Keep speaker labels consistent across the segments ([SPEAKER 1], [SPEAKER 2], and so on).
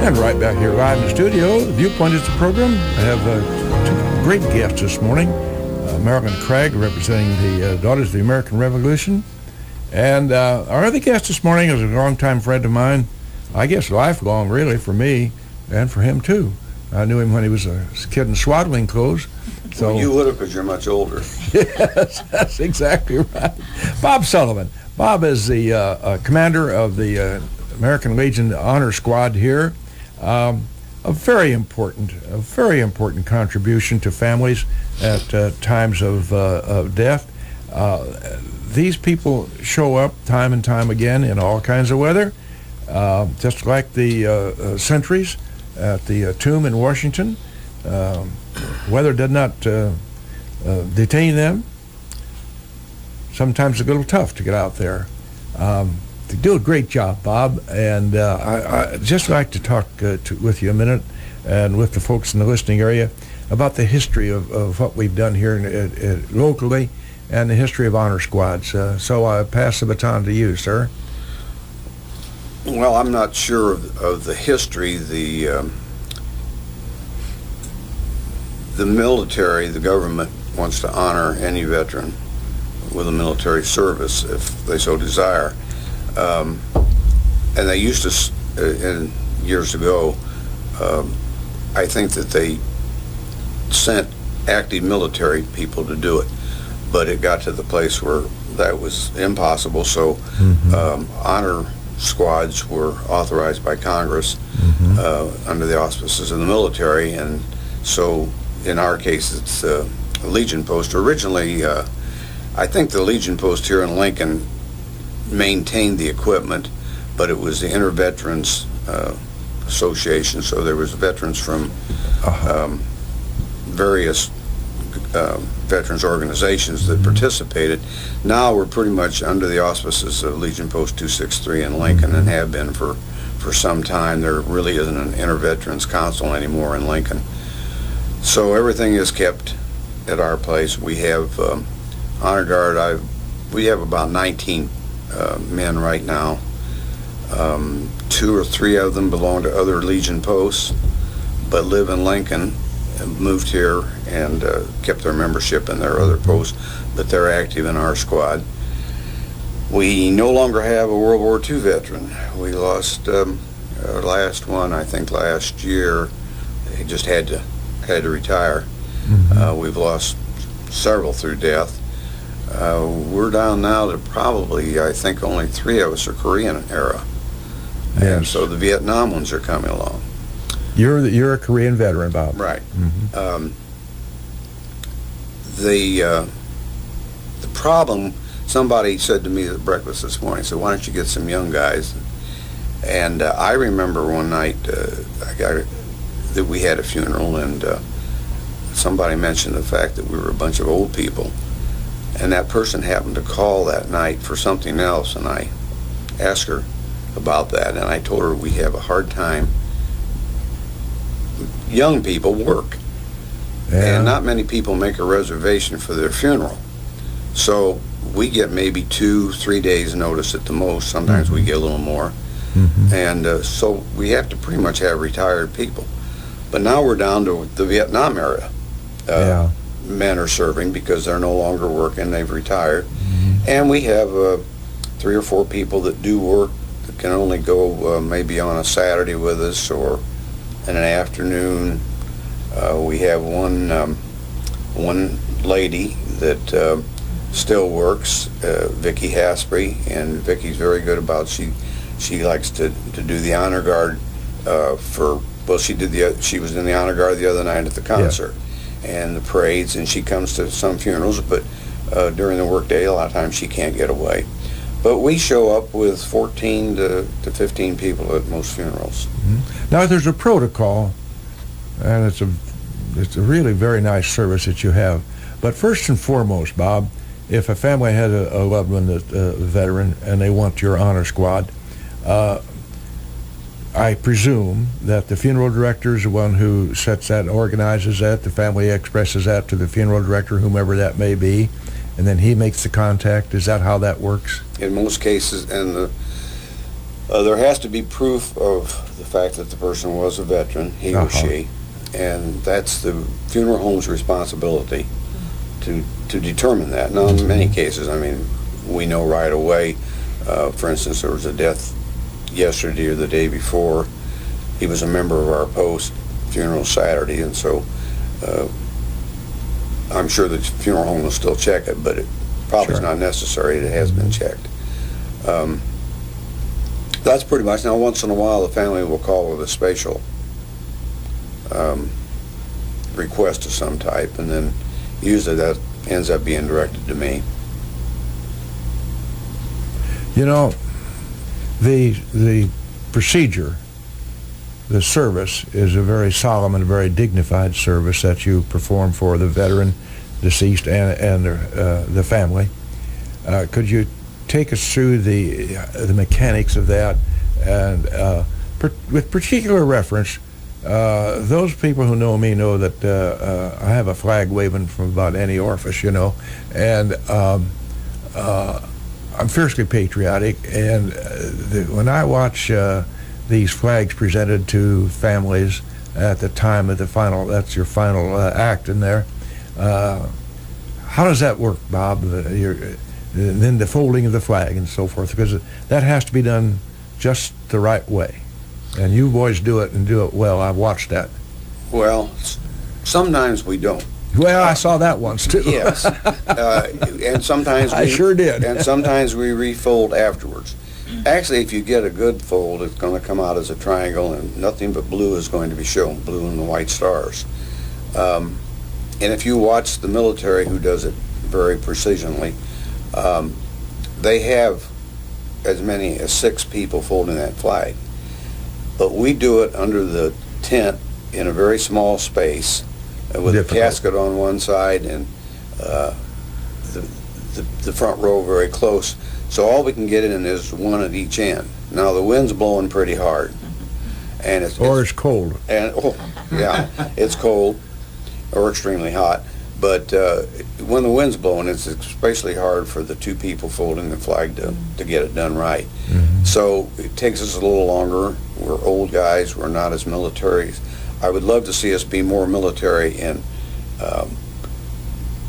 [SPEAKER 1] And right back here live in the studio, Viewpoint is the program. I have two great guests this morning. Marilyn Craig, representing the Daughters of the American Revolution. And our other guest this morning is a longtime friend of mine, I guess lifelong really for me and for him too. I knew him when he was a kid in swaddling clothes. So
[SPEAKER 2] well, you would have because you're much older.
[SPEAKER 1] Yes, that's exactly right. Bob Sullivan. Bob is the commander of the American Legion Honor Squad here. A very important contribution to families at times of death. These people show up time and time again in all kinds of weather, just like the sentries at the tomb in Washington. Weather did not detain them. Sometimes it's a little tough to get out there. They do a great job, Bob, and I'd just like to talk with you a minute and with the folks in the listening area about the history of what we've done here locally and the history of honor squads. So I pass the baton to you, sir.
[SPEAKER 2] Well, I'm not sure of the history. The military, the government, wants to honor any veteran with a military service if they so desire. And they used to, years ago, I think that they sent active military people to do it, but it got to the place where that was impossible, so honor squads were authorized by Congress under the auspices of the military, and so in our case it's a Legion post. Originally, I think the Legion post here in Lincoln maintained the equipment, but it was the Inter-Veterans Association, so there was veterans from various veterans organizations that participated. Now we're pretty much under the auspices of Legion Post 263 in Lincoln and have been for some time. There really isn't an Inter-Veterans Council anymore in Lincoln. So everything is kept at our place. We have Honor Guard. We have about 19 men right now. 2 or 3 of them belong to other Legion posts, but live in Lincoln, and moved here and kept their membership in their other posts, but they're active in our squad. We no longer have a World War II veteran. We lost our last one, I think, last year. He just had to retire. We've lost several through death. We're down now to probably, I think, only 3 of us are Korean era.
[SPEAKER 1] Yes.
[SPEAKER 2] And so the Vietnam ones are coming along.
[SPEAKER 1] You're a Korean veteran, Bob.
[SPEAKER 2] Right. The problem, somebody said to me at breakfast this morning, said, why don't you get some young guys? And I remember one night that we had a funeral, and somebody mentioned the fact that we were a bunch of old people. And that person happened to call that night for something else, and I asked her about that, and I told her we have a hard time. Young people work, and not many people make a reservation for their funeral. So we get maybe 2-3 days notice at the most. Sometimes we get a little more. And so we have to pretty much have retired people. But now we're down to the Vietnam era. Men are serving because they're no longer working, they've retired. And we have 3 or 4 people that do work that can only go maybe on a Saturday with us or in an afternoon. We have one lady that still works, Vicki Hasprey, and Vicki's very good about she likes to do the honor guard she was in the honor guard the other night at the concert and the parades, and she comes to some funerals, but during the workday a lot of times she can't get away. But we show up with 14 to 15 people at most funerals.
[SPEAKER 1] Now there's a protocol, and it's a really very nice service that you have. But first and foremost, Bob, if a family had a loved one that's a veteran and they want your honor squad, I presume that the funeral director is the one who sets that and organizes that. The family expresses that to the funeral director, whomever that may be, and then he makes the contact. Is that how that works?
[SPEAKER 2] In most cases, and There has to be proof of the fact that the person was a veteran, he or she, and that's the funeral home's responsibility to determine that. Now, in many cases, I mean, we know right away. For instance, there was a death yesterday or the day before. He was a member of our post, funeral Saturday, and so I'm sure the funeral home will still check it, but it probably is not necessary. It has been checked. That's pretty much. Now, once in a while, the family will call with a special request of some type, and then usually that ends up being directed to me.
[SPEAKER 1] You know, the procedure, the service is a very solemn and very dignified service that you perform for the veteran, deceased, and the family. Could you take us through the mechanics of that, and with particular reference, those people who know me know that I have a flag waving from about any orifice, you know, and I'm fiercely patriotic, and when I watch these flags presented to families at the time of the final, that's your final act in there, how does that work, Bob? Then the folding of the flag and so forth, because that has to be done just the right way. And you boys do it and do it well. I've watched that.
[SPEAKER 2] Well, sometimes we don't.
[SPEAKER 1] Well, I saw that once too.
[SPEAKER 2] Yes, and sometimes
[SPEAKER 1] I sure did.
[SPEAKER 2] And sometimes we refold afterwards. Actually, if you get a good fold, it's going to come out as a triangle, and nothing but blue is going to be shown, blue and the white stars. And if you watch the military, who does it very precisionally, they have as many as 6 people folding that flag. But we do it under the tent in a very small space with a casket on one side and the front row very close. So all we can get in is one at each end. Now the wind's blowing pretty hard, and it's
[SPEAKER 1] cold.
[SPEAKER 2] And yeah, it's cold or extremely hot. But when the wind's blowing, it's especially hard for the 2 people folding the flag to get it done right. Mm-hmm. So it takes us a little longer. We're old guys. We're not as military. I would love to see us be more military,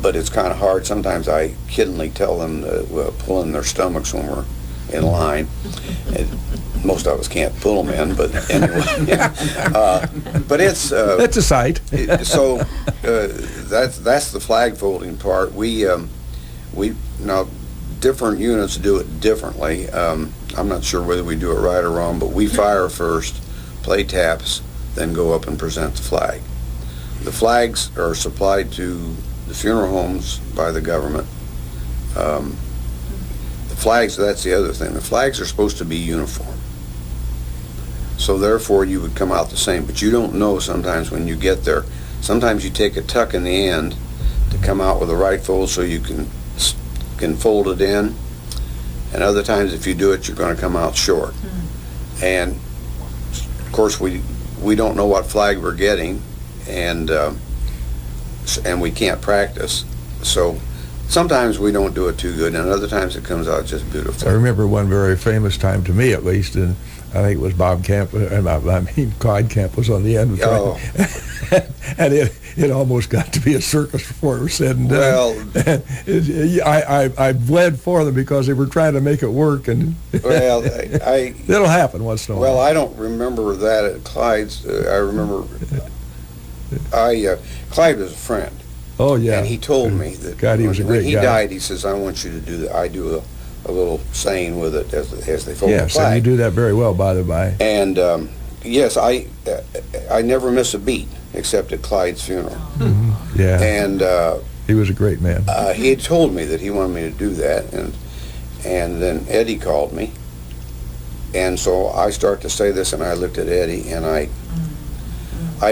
[SPEAKER 2] but it's kind of hard. Sometimes I kiddingly tell them to pull in their stomachs when we're in line. Most of us can't pull them in, but anyway. But it's
[SPEAKER 1] that's a sight.
[SPEAKER 2] So that's the flag folding part. We now different units do it differently. I'm not sure whether we do it right or wrong, but we fire first, play taps, then go up and present the flag. The flags are supplied to the funeral homes by the government. The flags, that's the other thing. The flags are supposed to be uniform. So therefore you would come out the same, but you don't know sometimes when you get there. Sometimes you take a tuck in the end to come out with the right fold so you can fold it in, and other times if you do it you're going to come out short. And of course we don't know what flag we're getting, and we can't practice, so sometimes we don't do it too good, and other times it comes out just beautiful.
[SPEAKER 1] I remember one very famous time, to me at least, and I think it was Clyde Camp was on the end of it. And it almost got to be a circus before it was said and done. Well, I bled for them because they were trying to make it work, and
[SPEAKER 2] well,
[SPEAKER 1] it'll happen once in a while.
[SPEAKER 2] Well, I don't remember that at Clyde's. I remember Clyde was a friend.
[SPEAKER 1] Oh yeah,
[SPEAKER 2] and he told me that
[SPEAKER 1] God, he was a great guy.
[SPEAKER 2] When he died, he says, "I want you to do that." I do a little saying with it as they fold the flag.
[SPEAKER 1] Yes, and you do that very well, by the by.
[SPEAKER 2] And yes, I never miss a beat except at Clyde's funeral.
[SPEAKER 1] Mm-hmm. Yeah,
[SPEAKER 2] and
[SPEAKER 1] he was a great man.
[SPEAKER 2] He had told me that he wanted me to do that, and then Eddie called me, and so I start to say this, and I looked at Eddie, and I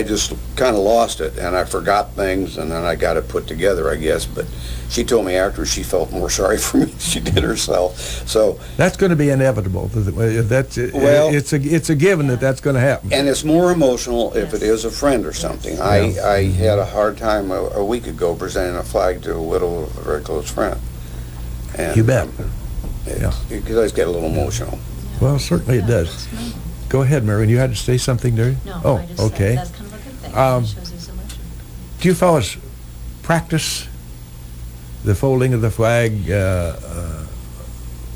[SPEAKER 2] just kind of lost it, and I forgot things, and then I got it put together, I guess. But she told me after she felt more sorry for me than she did herself. So
[SPEAKER 1] that's going to be inevitable. It's a given that that's going to happen.
[SPEAKER 2] And it's more emotional if it is a friend or something. Yeah. I had a hard time a week ago presenting a flag to a widow of a very close friend. And,
[SPEAKER 1] you bet.
[SPEAKER 2] It does get a little emotional.
[SPEAKER 1] Well, certainly it does. Go ahead, Marilyn. You had to say something there?
[SPEAKER 3] No,
[SPEAKER 1] Oh,
[SPEAKER 3] I just
[SPEAKER 1] okay.
[SPEAKER 3] that's kind of a good thing.
[SPEAKER 1] Um,
[SPEAKER 3] It shows his emotion.
[SPEAKER 1] Do you fellas practice the folding of the flag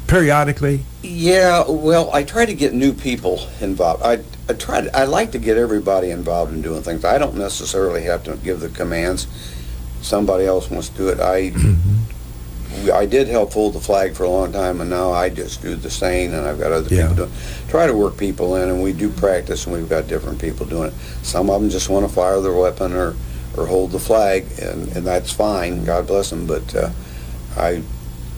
[SPEAKER 1] periodically?
[SPEAKER 2] Yeah, well, I try to get new people involved. I like to get everybody involved in doing things. I don't necessarily have to give the commands. Somebody else wants to do it. I did help fold the flag for a long time, and now I just do the same, and I've got other people doing it. Try to work people in, and we do practice, and we've got different people doing it. Some of them just want to fire their weapon or hold the flag, and that's fine. God bless them, but I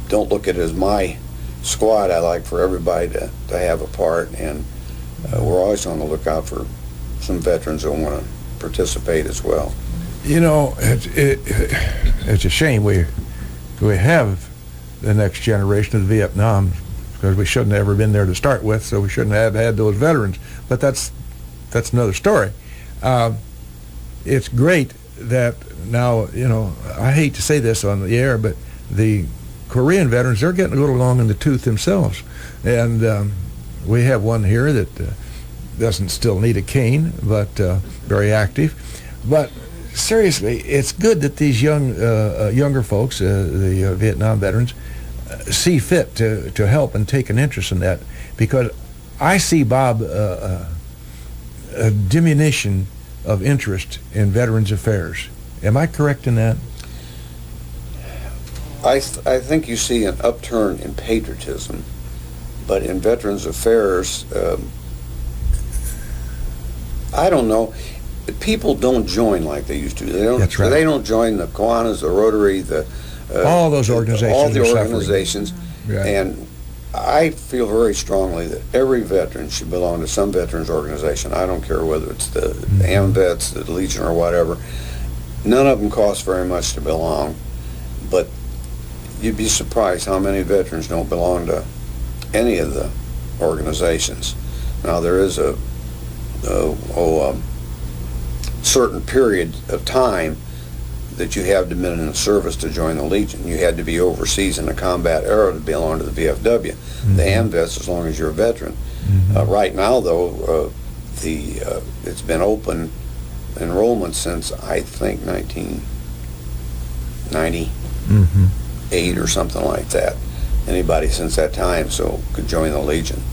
[SPEAKER 2] don't look at it as my squad. I like for everybody to have a part, and we're always on the lookout for some veterans that want to participate as well.
[SPEAKER 1] You know, it's a shame we have the next generation of Vietnam, because we shouldn't have ever been there to start with, so we shouldn't have had those veterans. But that's another story. It's great that now, you know, I hate to say this on the air, but the Korean veterans, they're getting a little long in the tooth themselves. And we have one here that doesn't still need a cane, but very active. But seriously, it's good that these younger folks, the Vietnam veterans, see fit to help and take an interest in that, because I see, Bob, a diminution of interest in Veterans Affairs. Am I correct in that?
[SPEAKER 2] I think you see an upturn in patriotism, but in Veterans Affairs, I don't know. People don't join like they used to. They don't.
[SPEAKER 1] That's right.
[SPEAKER 2] They don't join the Kiwanis, the Rotary,
[SPEAKER 1] all those organizations.
[SPEAKER 2] all the
[SPEAKER 1] are
[SPEAKER 2] organizations.
[SPEAKER 1] Right.
[SPEAKER 2] And I feel very strongly that every veteran should belong to some veterans organization. I don't care whether it's the AMVETS, the Legion, or whatever. None of them cost very much to belong, but you'd be surprised how many veterans don't belong to any of the organizations. Now, there is a certain period of time that you have to been in the service to join the Legion. You had to be overseas in a combat era to belong to the VFW. The AMVETS, as long as you're a veteran. Right now, though, it's been open enrollment since, I think, 1998 or something like that. Anybody since that time could join the Legion.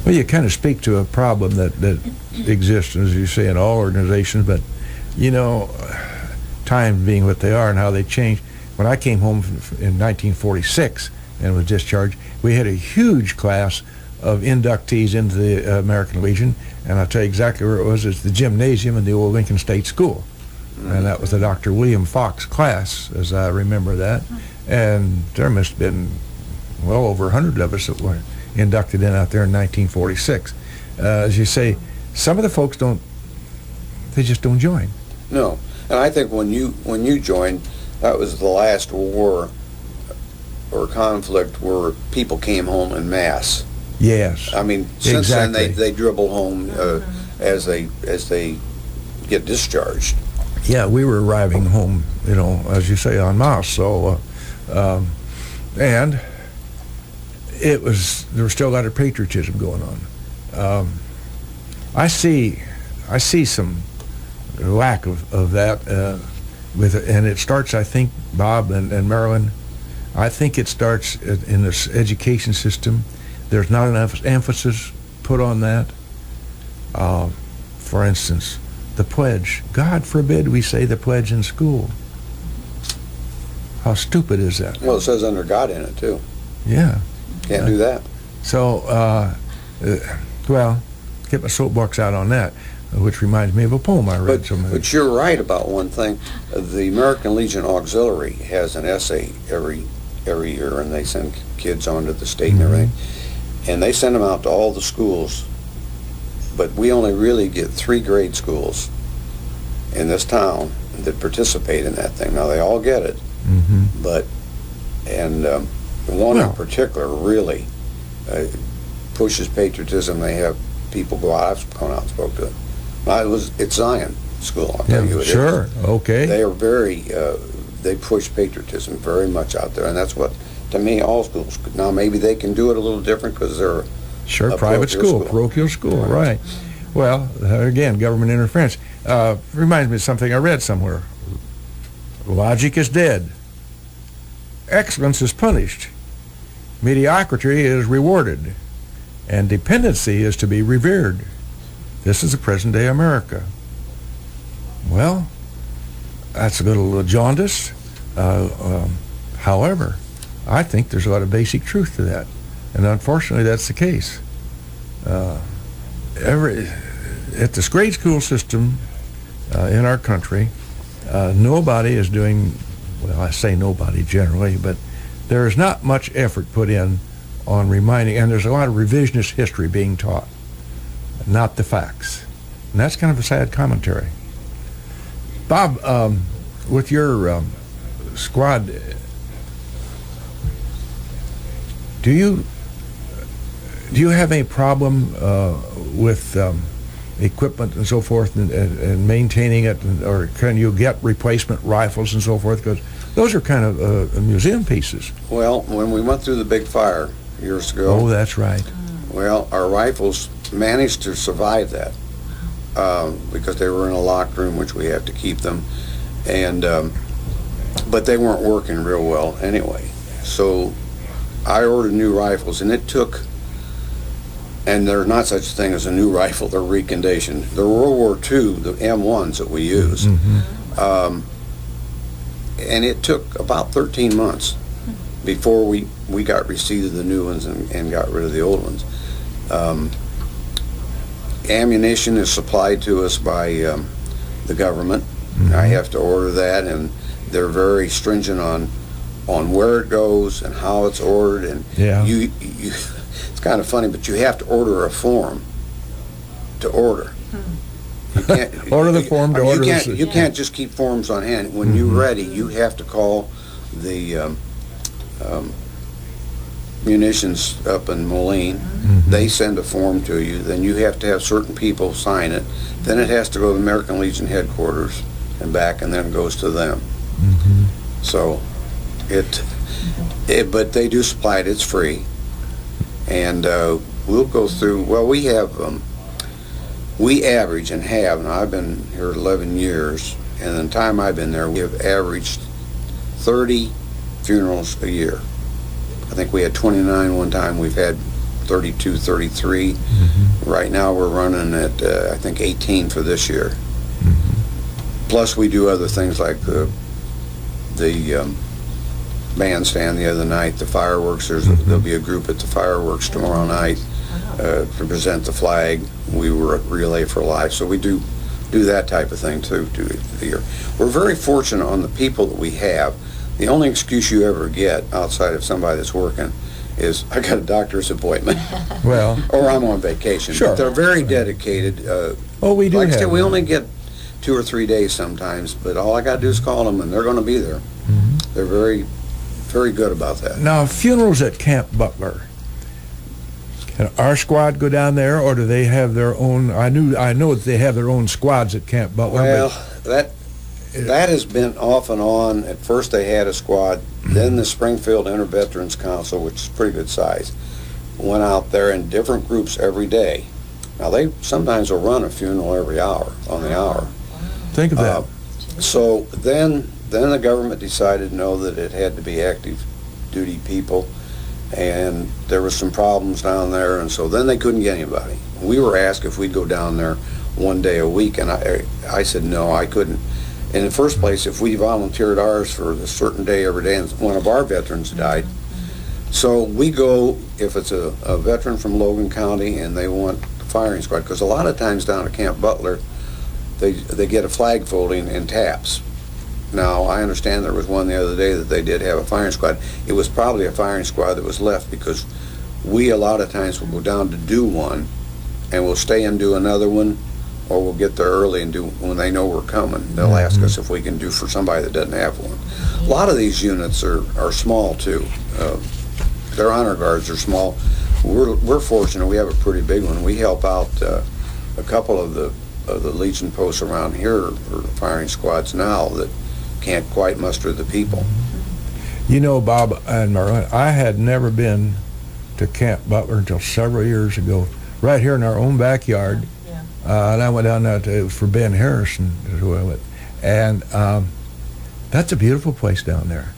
[SPEAKER 1] Well, you kind of speak to a problem that exists, as you say, in all organizations, but, you know, time being what they are and how they change. When I came home in 1946 and was discharged, we had a huge class of inductees into the American Legion, and I'll tell you exactly where it was. It's the gymnasium in the old Lincoln State School. And that was the Dr. William Fox class, as I remember that. And there must have been well over 100 of us that were inducted in out there in 1946. As you say, some of the folks they just don't join.
[SPEAKER 2] No, and I think when you joined, that was the last war or conflict where people came home en masse.
[SPEAKER 1] Yes.
[SPEAKER 2] I mean, since
[SPEAKER 1] exactly.
[SPEAKER 2] then they dribble home as they get discharged.
[SPEAKER 1] Yeah, we were arriving home, you know, as you say, en masse. So, and there was still a lot of patriotism going on. I see some lack of that and it starts, I think, Bob and Marilyn, I think it starts in this education system. There's not enough emphasis put on that. For instance, the pledge. God forbid we say the pledge in school. How stupid is that?
[SPEAKER 2] Well, it says under God in it, too.
[SPEAKER 1] Yeah.
[SPEAKER 2] Can't do that.
[SPEAKER 1] So, well, get my soapbox out on that, which reminds me of a poem I read.
[SPEAKER 2] But you're right about one thing. The American Legion Auxiliary has an essay every year, and they send kids onto the state and everything. And they send them out to all the schools, but we only really get 3 grade schools in this town that participate in that thing. Now, they all get it, but, and one in particular really pushes patriotism. They have people go out. I've gone out and spoke to them. It's Zion School, I'll tell you it
[SPEAKER 1] sure.
[SPEAKER 2] is.
[SPEAKER 1] Okay.
[SPEAKER 2] They are very, they push patriotism very much out there, and that's what, to me, all schools could. Now, maybe they can do it a little different because they're
[SPEAKER 1] Sure,
[SPEAKER 2] a
[SPEAKER 1] private
[SPEAKER 2] parochial
[SPEAKER 1] school, parochial school, right. Well, again, government interference. Reminds me of something I read somewhere. Logic is dead. Excellence is punished. Mediocrity is rewarded. And dependency is to be revered. This is the present-day America. Well, that's a little jaundiced. However, I think there's a lot of basic truth to that. And unfortunately, that's the case. At this grade school system in our country, nobody is doing, well, I say nobody generally, but there is not much effort put in on reminding, and there's a lot of revisionist history being taught, not the facts. And that's kind of a sad commentary. Bob, with your squad, do you have any problem with equipment and so forth and maintaining it, or can you get replacement rifles and so forth? Because those are kind of museum pieces.
[SPEAKER 2] Well, when we went through the big fire years ago.
[SPEAKER 1] Oh, that's right.
[SPEAKER 2] Well, our rifles managed to survive that because they were in a locked room, which we have to keep them, and but they weren't working real well anyway. So I ordered new rifles, and it took. And there's not such a thing as a new rifle. They're reconditioned. The World War II, the M1s that we use, and it took about 13 months before we got receipt of the new ones and got rid of the old ones. Ammunition is supplied to us by the government. I have to order that, and they're very stringent on where it goes and how it's ordered. And you it's kind of funny, but you have to order a form to order. You can't
[SPEAKER 1] order the form to order.
[SPEAKER 2] You can't just keep forms on hand. When you're ready, you have to call the munitions up in Moline. They send a form to you. Then you have to have certain people sign it. Then it has to go to the American Legion headquarters and back, and then it goes to them. So but they do supply it. It's free. And we'll go through, well, we average and have, and I've been here 11 years, and in the time I've been there, we have averaged 30 funerals a year. I think we had 29 one time. We've had 32, 33. Right now we're running at, I think, 18 for this year. Plus we do other things like the bandstand the other night, the fireworks. There'll be a group at the fireworks tomorrow night to present the flag. We were at Relay for Life, so we do that type of thing too the year. We're very fortunate on the people that we have. The only excuse you ever get outside of somebody that's working is, I got a doctor's appointment. Well, or I'm on vacation.
[SPEAKER 1] Sure.
[SPEAKER 2] But they're very dedicated.
[SPEAKER 1] We do.
[SPEAKER 2] Like I said, we only get 2 or 3 days sometimes, but all I got to do is call them, and they're going to be there. They're very good about that.
[SPEAKER 1] Now, funerals at Camp Butler. Can our squad go down there, or do they have their own? I know that they have their own squads at Camp Butler.
[SPEAKER 2] Well, that has been off and on. At first, they had a squad. Then the Springfield Inter-Veterans Council, which is pretty good size, went out there in different groups every day. Now, they sometimes will run a funeral every hour, on the hour.
[SPEAKER 1] Think of that.
[SPEAKER 2] So then the government decided no, that it had to be active duty people, and there was some problems down there, and so then they couldn't get anybody. We were asked if we'd go down there one day a week, and I said no, I couldn't. In the first place, if we volunteered ours for a certain day every day, and one of our veterans died, so we go if it's a veteran from Logan County and they want the firing squad, because a lot of times down at Camp Butler, they get a flag folding in taps. Now, I understand there was one the other day that they did have a firing squad. It was probably a firing squad that was left, because we a lot of times will go down to do one, and we'll stay and do another one, or we'll get there early and do, when they know we're coming, they'll ask us if we can do for somebody that doesn't have one. A lot of these units are small too. Their honor guards are small. We're fortunate, we have a pretty big one. We help out a couple of the Legion posts around here, or the firing squads now, that can't quite muster the people.
[SPEAKER 1] You know, Bob and Marilyn, I had never been to Camp Butler until several years ago, right here in our own backyard.
[SPEAKER 3] Yeah.
[SPEAKER 1] And I went down there for Ben Harrison, is who I went. And that's a beautiful place down there.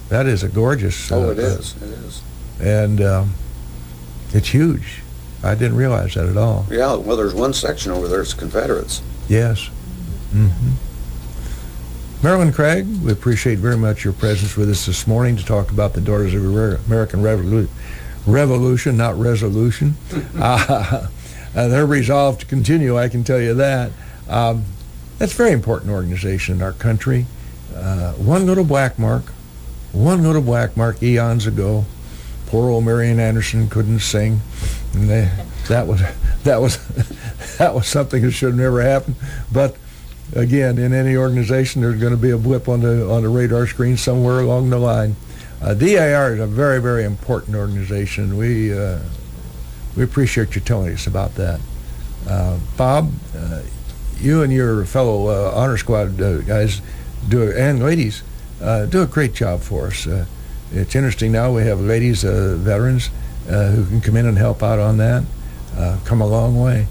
[SPEAKER 1] That is a gorgeous.
[SPEAKER 2] It is. It is.
[SPEAKER 1] And it's huge. I didn't realize that at all.
[SPEAKER 2] Yeah, well, there's one section over there, it's Confederates.
[SPEAKER 1] Yes. Mm-hmm. Marilyn Craig, we appreciate very much your presence with us this morning to talk about the Daughters of American Revolution, not resolution. Their resolve to continue, I can tell you that. That's a very important organization in our country. One little black mark eons ago. Poor old Marian Anderson couldn't sing. And that was something that should have never happened. But again, in any organization, there's going to be a blip on the radar screen somewhere along the line. DAR is a very, very important organization. We appreciate you telling us about that. Bob, you and your fellow Honor Squad guys and ladies do a great job for us. It's interesting now we have ladies veterans who can come in and help out on that. Come a long way.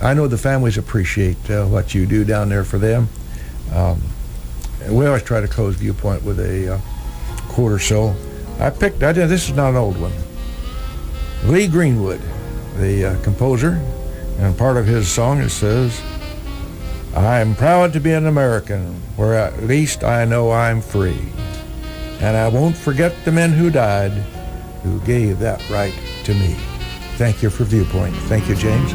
[SPEAKER 1] I know the families appreciate what you do down there for them. We always try to close Viewpoint with a quote or so. This is not an old one. Lee Greenwood, the composer, and part of his song it says, "I am proud to be an American, where at least I know I'm free. And I won't forget the men who died, who gave that right to me." Thank you for Viewpoint. Thank you, James.